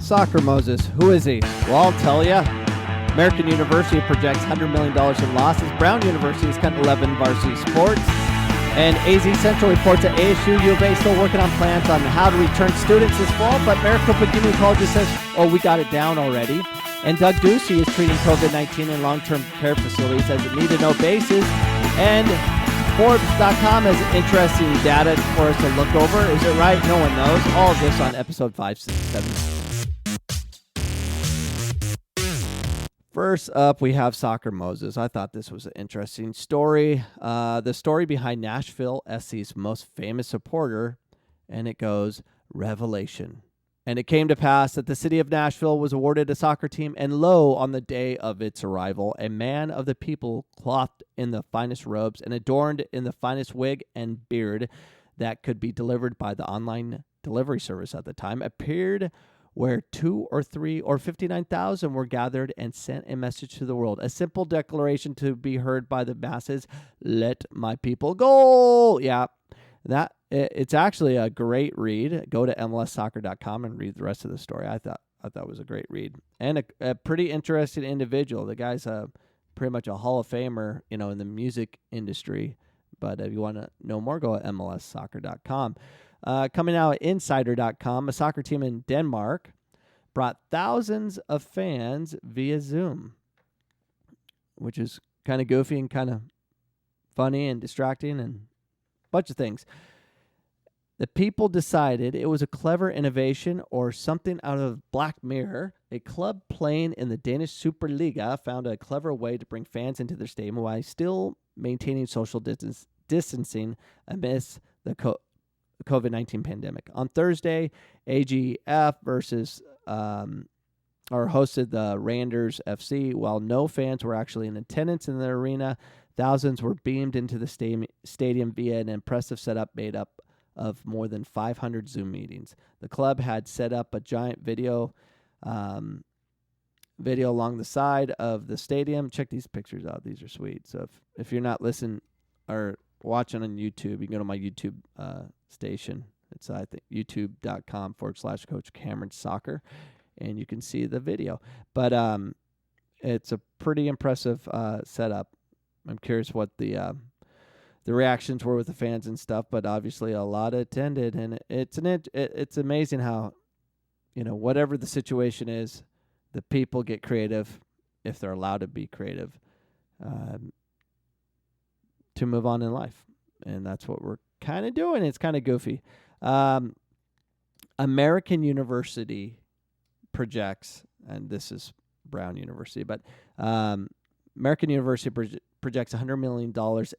Soccer Moses. Who is he? Well, I'll tell you. American University projects $100 million in losses. Brown University has cut 11 varsity sports. And AZ Central reports that ASU U of A still working on plans on how to return students this fall, but Maricopa Community College says, we got it down already. And Doug Ducey is treating COVID-19 in long-term care facilities as a need-to-know basis. And Forbes.com has interesting data for us to look over. Is it right? No one knows. All of this on episode 567. First up, we have Soccer Moses. I thought this was an interesting story. The story behind Nashville SC's most famous supporter, and it goes, Revelation. And it came to pass that the city of Nashville was awarded a soccer team, and lo, on the day of its arrival, a man of the people clothed in the finest robes and adorned in the finest wig and beard that could be delivered by the online delivery service at the time appeared where 2 or 3 or 59,000 were gathered and sent a message to the world. A simple declaration to be heard by the masses, let my people go. Yeah, it's actually a great read. Go to MLSsoccer.com and read the rest of the story. I thought it was a great read. And a pretty interesting individual. The guy's pretty much a Hall of Famer, in the music industry. But if you want to know more, go to MLSsoccer.com. Coming out at Insider.com, a soccer team in Denmark brought thousands of fans via Zoom, which is kind of goofy and kind of funny and distracting and a bunch of things. The people decided it was a clever innovation or something out of Black Mirror. A club playing in the Danish Superliga found a clever way to bring fans into their stadium while still maintaining social distancing amidst the COVID-19 pandemic. On Thursday, AGF hosted the Randers FC. While no fans were actually in attendance in the arena, thousands were beamed into the stadium via an impressive setup made up of more than 500 Zoom meetings. The club had set up a giant video along the side of the stadium. Check these pictures out. These are sweet. So if you're not listening or watching on YouTube, you can go to my YouTube station. It's I think youtube.com/coachcameronsoccer, and you can see the video. But it's a pretty impressive setup. I'm curious what the reactions were with the fans and stuff, but obviously a lot attended, and it's amazing how, whatever the situation is, the people get creative if they're allowed to be creative to move on in life. And that's what we're kind of doing. It's kind of goofy. American University projects, and this is Brown University, but American University projects $100 million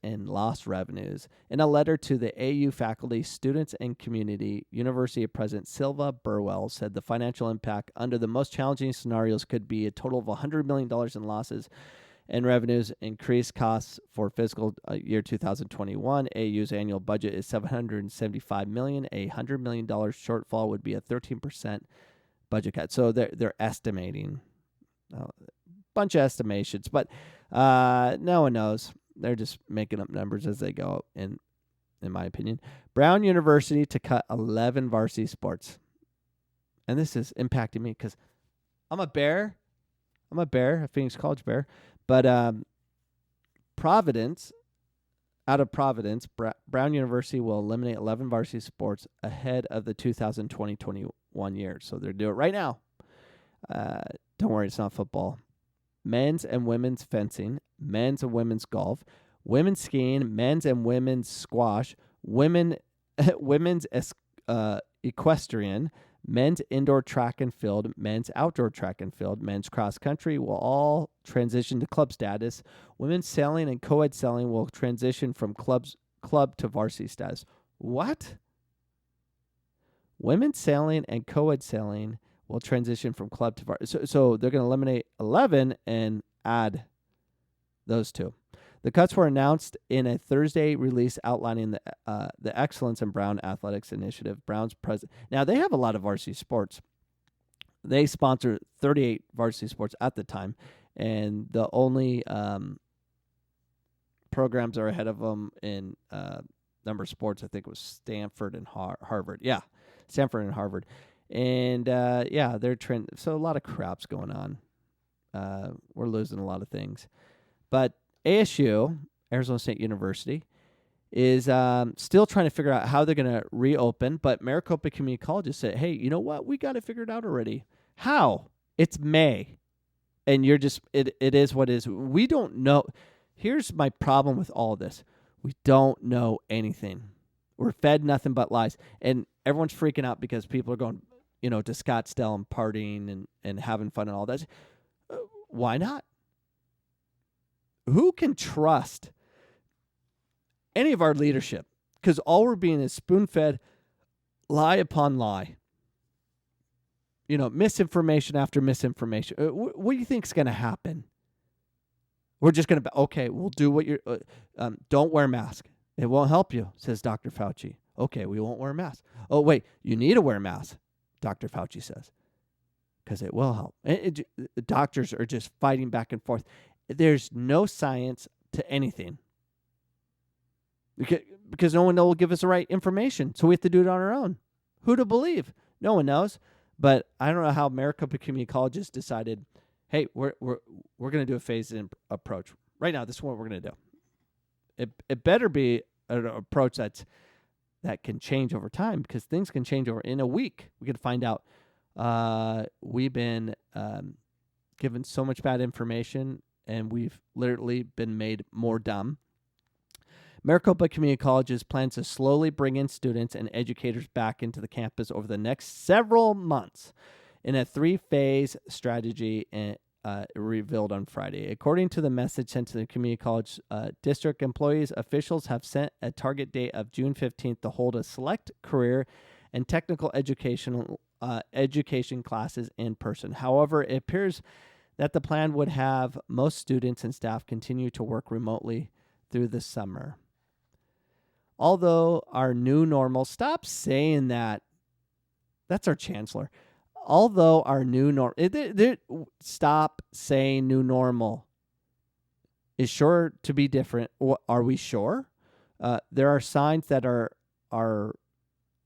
in lost revenues. In a letter to the AU faculty, students, and community, University President Silva Burwell said the financial impact under the most challenging scenarios could be a total of $100 million in losses and revenues, increased costs for fiscal year 2021. AU's annual budget is $775 million. A $100 million shortfall would be a 13% budget cut. So they're estimating a bunch of estimations, but no one knows. They're just making up numbers as they go, in my opinion. Brown University to cut 11 varsity sports. And this is impacting me because I'm a Bear, a Phoenix College Bear. But Providence, Brown University will eliminate 11 varsity sports ahead of the 2020-21 year. So they're doing it right now. Don't worry, it's not football. Men's and women's fencing, men's and women's golf, women's skiing, men's and women's squash, women's equestrian, men's indoor track and field, men's outdoor track and field, men's cross country will all transition to club status. Women's sailing and co-ed sailing will transition from club to varsity status. What? Women's sailing and co-ed sailing will transition from club to varsity. So they're going to eliminate 11 and add those two. The cuts were announced in a Thursday release outlining the Excellence in Brown Athletics Initiative. Brown's president. Now, they have a lot of varsity sports. They sponsor 38 varsity sports at the time, and the only programs are ahead of them in number of sports. I think it was Stanford and Harvard. Yeah, Stanford and Harvard. And they're trend. So a lot of crap's going on. We're losing a lot of things. But ASU, Arizona State University, is still trying to figure out how they're going to reopen. But Maricopa Community College has said, hey, you know what? We got it figured out already. How? It's May. And you're just, it is what it is. We don't know. Here's my problem with all this. We don't know anything. We're fed nothing but lies. And everyone's freaking out because people are going, to Scottsdale and partying and having fun and all that. Why not? Who can trust any of our leadership? Because all we're being is spoon-fed lie upon lie. Misinformation after misinformation. What do you think is going to happen? We're just going to, okay, we'll do what you're, don't wear a mask. It won't help you, says Dr. Fauci. Okay, we won't wear a mask. Oh, wait, you need to wear a mask, Dr. Fauci says, because it will help. Doctors are just fighting back and forth. There's no science to anything because no one will give us the right information, so we have to do it on our own. Who to believe? No one knows. But I don't know how Maricopa Community Colleges decided, hey, we're going to do a phased-in approach. Right now, this is what we're going to do. It better be an approach that can change over time, because things can change over in a week. We can find out. We've been given so much bad information, and we've literally been made more dumb. Maricopa Community Colleges plans to slowly bring in students and educators back into the campus over the next several months in a 3-phase strategy revealed on Friday. According to the message sent to the community college district employees, officials have set a target date of June 15th to hold a select career and technical education classes in person. However, it appears that the plan would have most students and staff continue to work remotely through the summer. Although our new normal, stop saying that. That's our chancellor. Although our new normal, stop saying new normal is sure to be different. Are we sure? There are signs that our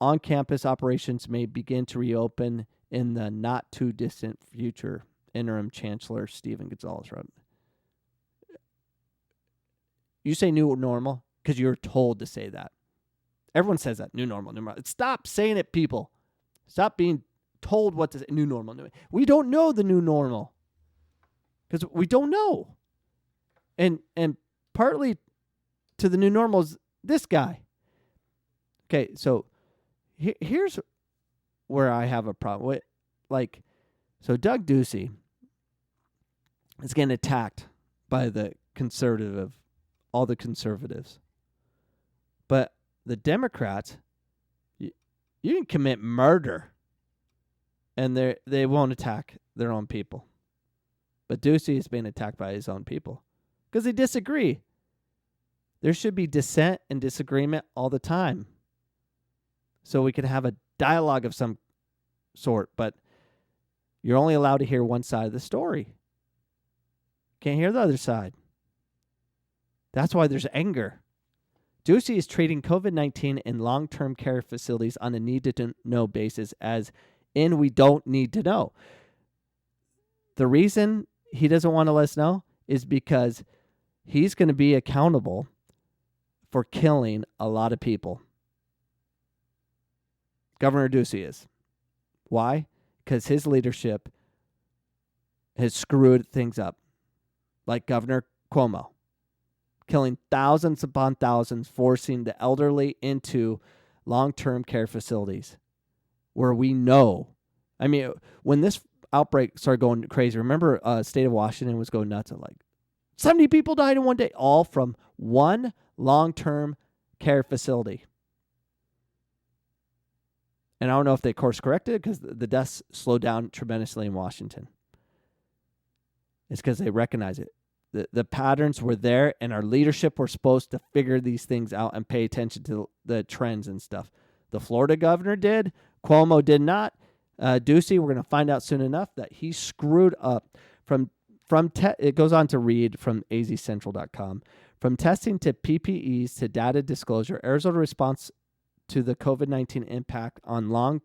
on-campus operations may begin to reopen in the not too distant future. Interim Chancellor Stephen Gonzalez wrote. You say new normal because you're told to say that. Everyone says that. New normal, new normal. Stop saying it, people. Stop being told what to say. New normal. We don't know the new normal because we don't know. And partly to the new normal is this guy. Okay, so here's where I have a problem. So Doug Ducey is getting attacked by all the conservatives. But the Democrats, you can commit murder and they won't attack their own people. But Ducey is being attacked by his own people because they disagree. There should be dissent and disagreement all the time, so we can have a dialogue of some sort, but you're only allowed to hear one side of the story. Can't hear the other side. That's why there's anger. Ducey is treating COVID-19 in long-term care facilities on a need-to-know basis, as in we don't need to know. The reason he doesn't want to let us know is because he's going to be accountable for killing a lot of people. Governor Ducey is. Why? Because his leadership has screwed things up. Like Governor Cuomo, killing thousands upon thousands, forcing the elderly into long-term care facilities where we know. I mean, when this outbreak started going crazy, remember state of Washington was going nuts. Like 70 people died in one day, all from one long-term care facility. And I don't know if they course corrected because the deaths slowed down tremendously in Washington. It's because they recognize it. The patterns were there, and our leadership were supposed to figure these things out and pay attention to the trends and stuff. The Florida governor did. Cuomo did not. Ducey, we're going to find out soon enough that he screwed up. It goes on to read from azcentral.com. From testing to PPEs to data disclosure, Arizona response to the COVID-19 impact on long-term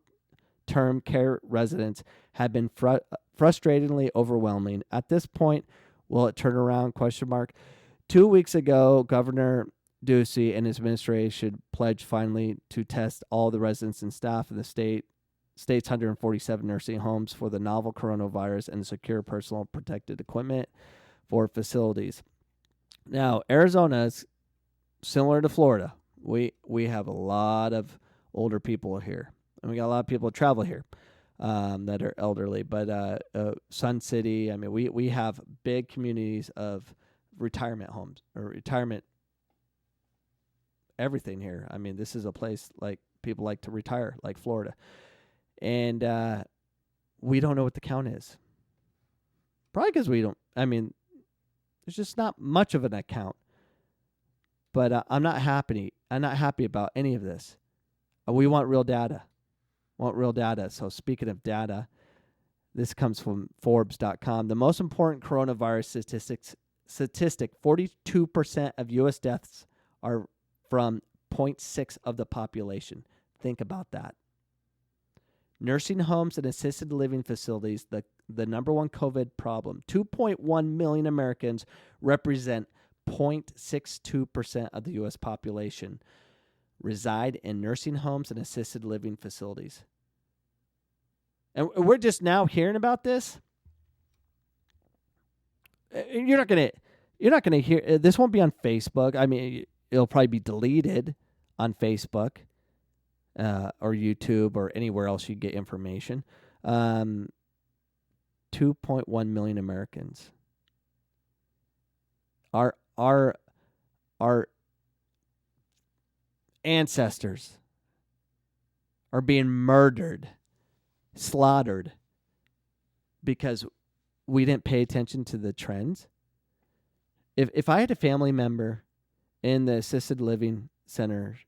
long-term care residents have been frustratingly overwhelming. At this point, will it turn around? 2 weeks ago, Governor Ducey and his administration pledged finally to test all the residents and staff in the state's 147 nursing homes for the novel coronavirus and secure personal protective equipment for facilities. Now, Arizona is similar to Florida. We have a lot of older people here, and we got a lot of people that travel here that are elderly. But Sun City, I mean, we have big communities of retirement homes or retirement everything here. I mean, this is a place like people like to retire, like Florida. And we don't know what the count is. Probably because we don't, I mean, there's just not much of an account. But I'm not happy. I'm not happy about any of this. We want real data. So speaking of data, this comes from Forbes.com. The most important coronavirus statistic, 42% of U.S. deaths are from 0.6 of the population. Think about that. Nursing homes and assisted living facilities, the number one COVID problem. 2.1 million Americans represent 0.62% of the U.S. population reside in nursing homes and assisted living facilities. And we're just now hearing about this. You're not gonna hear this. Won't be on Facebook. I mean, it'll probably be deleted on Facebook or YouTube or anywhere else you get information. 2.1 million Americans. Our ancestors are being murdered, slaughtered, because we didn't pay attention to the trends. If I had a family member in the assisted living center,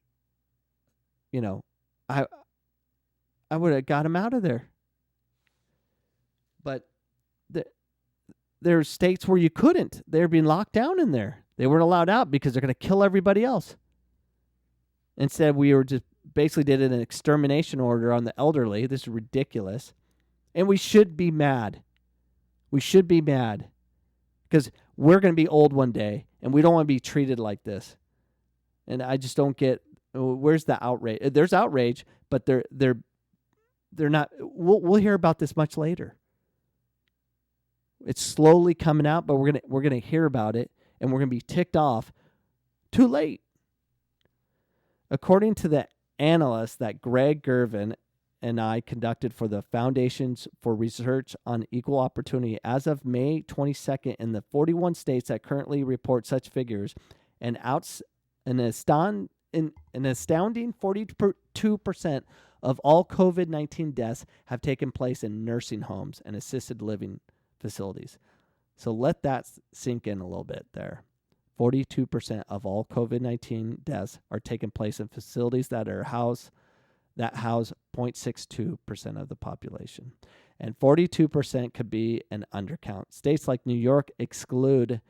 you know, I would have got him out of there. But there are states where you couldn't. They're being locked down in there. They weren't allowed out because they're going to kill everybody else. Instead, we were just basically did an extermination order on the elderly. This is ridiculous. And we should be mad. We should be mad because we're going to be old one day, and we don't want to be treated like this. And I just don't get, where's the outrage? There's outrage, but they're not. We'll hear about this much later. It's slowly coming out, but we're gonna hear about it, and we're gonna be ticked off too late. According to the analyst that Greg Gervin and I conducted for the Foundations for Research on Equal Opportunity, as of May 22nd, in the 41 states that currently report such figures, an astounding 42% of all COVID-19 deaths have taken place in nursing homes and assisted living facilities. So let that sink in a little bit there. 42% of all COVID-19 deaths are taking place in facilities that house 0.62% of the population. And 42% could be an undercount. States like New York exclude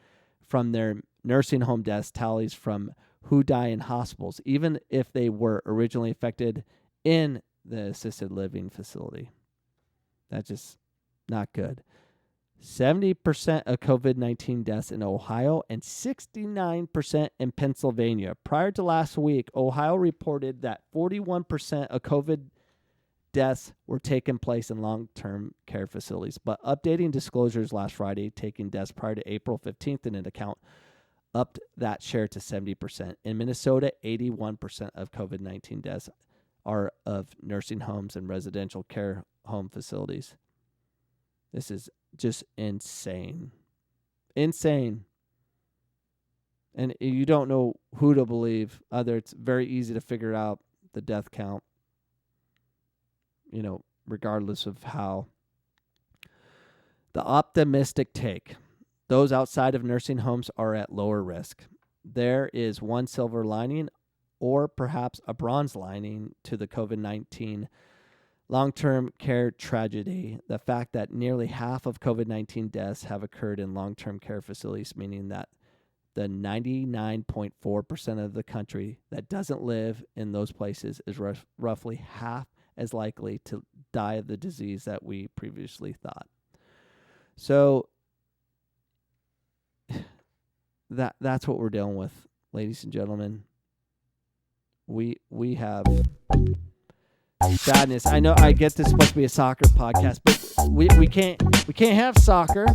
from their nursing home deaths tallies from who die in hospitals, even if they were originally affected in the assisted living facility. That's just not good. 70% of COVID-19 deaths in Ohio and 69% in Pennsylvania. Prior to last week, Ohio reported that 41% of COVID deaths were taking place in long-term care facilities, but updating disclosures last Friday, taking deaths prior to April 15th into account, upped that share to 70%. In Minnesota, 81% of COVID-19 deaths are of nursing homes and residential care home facilities. This is just insane. Insane. And you don't know who to believe. It's very easy to figure out the death count, regardless of how. The optimistic take. Those outside of nursing homes are at lower risk. There is one silver lining, or perhaps a bronze lining, to the COVID-19 long-term care tragedy. The fact that nearly half of COVID-19 deaths have occurred in long-term care facilities, meaning that the 99.4% of the country that doesn't live in those places is roughly half as likely to die of the disease that we previously thought. So that's what we're dealing with, ladies and gentlemen. We have sadness. I know I get this is supposed to be a soccer podcast, but we can't have soccer.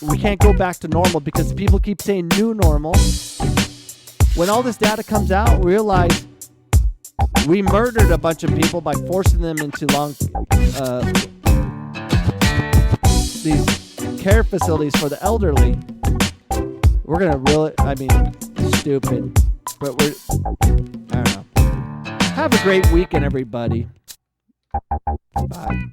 We can't go back to normal because people keep saying new normal. When all this data comes out, we realize we murdered a bunch of people by forcing them into these care facilities for the elderly. We're gonna really, stupid, but I don't know. Have a great weekend, everybody. Bye.